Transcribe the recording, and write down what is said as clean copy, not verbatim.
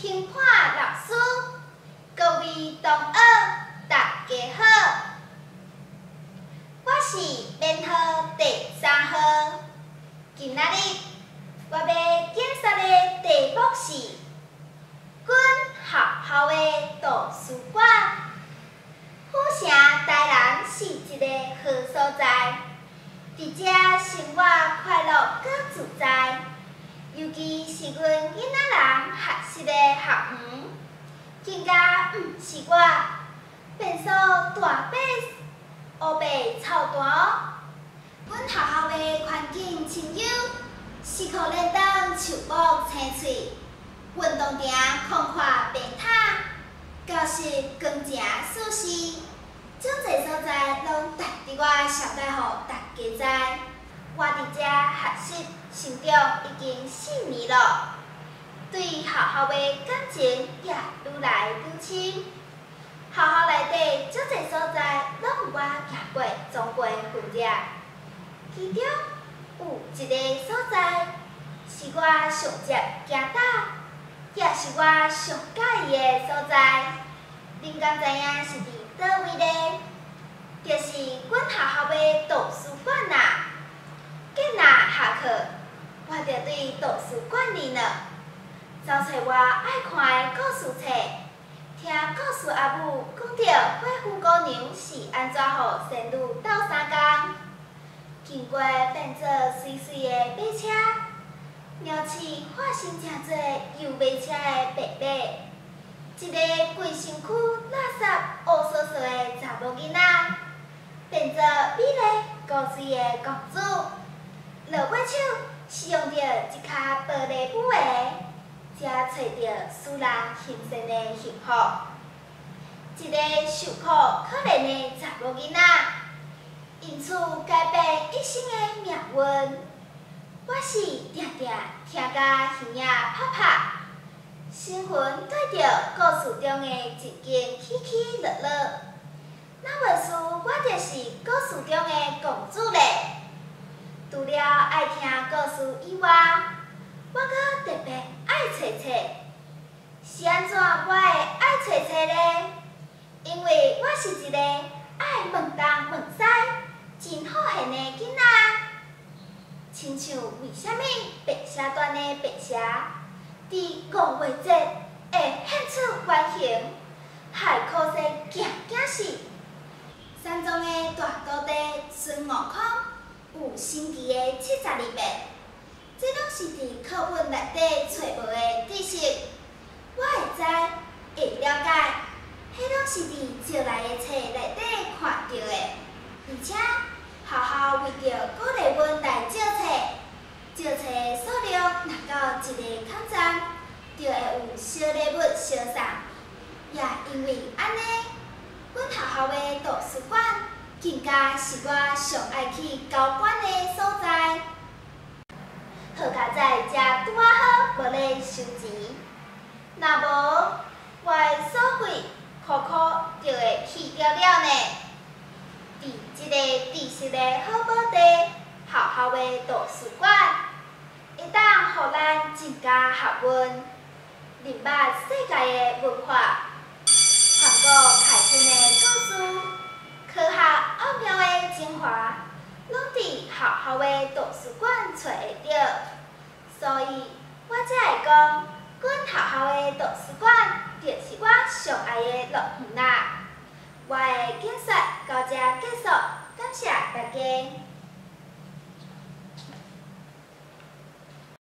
评判老师，各位同学，大家好，我是编号第3号。今仔日我要介绍的题目是阮学校的图书馆。府城台南是一个好所在，伫遮生活快乐搁自在。尤其是阮囡仔人学习的学园，更加毋是我变数大马乌白草单。阮学校的环境清幽，时课练当树木青翠，运动场空旷平坦，教室光正舒适。种侪所在拢值得我交代予大家知。我伫遮学习成长已经4年了，对学校的感情也愈来愈深。学校内底足侪所在拢有我行过、走过份额，其中有一个所在是我上接行到，也是我上喜欢的所在。恁敢知影是伫倒位呢？就是阮学校的图书馆啦。隔若下课，我就对图书馆里呢，找找我爱看的故事册，听故事阿母讲着花虎姑娘是安怎予仙女斗相共，经过变做水水的马车，鸟鼠化身真侪游马车的白马，一个规身躯垃圾乌索索的查某囡仔，变做美丽高水的公主。落尾手是用着一卡玻璃舞的，才找着使人欣赏的幸福。一个受苦可怜的查某囡仔，因此改变一生的命运。我是定定听甲耳仔拍拍，心魂对着故事中的一件起起落落。那袂输我就是故事中的公主嘞。除了爱听故事以外，我阁特别爱找册。是安怎我会爱找册呢？因为我是一个爱问东问西、真好闲的囡仔。亲像为虾米白蛇段的白蛇，伫5月节会现出原形，害可惜惊死。山中的大土地孙悟空。有神奇的72变，这拢是伫课本内底找无的知识。我会知，会了解，迄拢是伫借来的册内底看到的。而且学校为着鼓励阮来借册，借册的数量若到一个坎站，就会有小礼物相送。也因为安尼，阮学校的图书馆。更加是我上爱去交关的所在。好佳在遮拄好无咧收钱，若无我的所费苦苦就会去了了呢。伫即个知识的好宝地，学校的图书馆，会当互咱增加学问，认捌世界的文化，看过开篇的故事。科学奥妙的精华，拢伫学校的图书馆找会到，所以我才会讲，阮学校的图书馆就是我上爱的乐园啦。我的解说到这结束，感谢大家。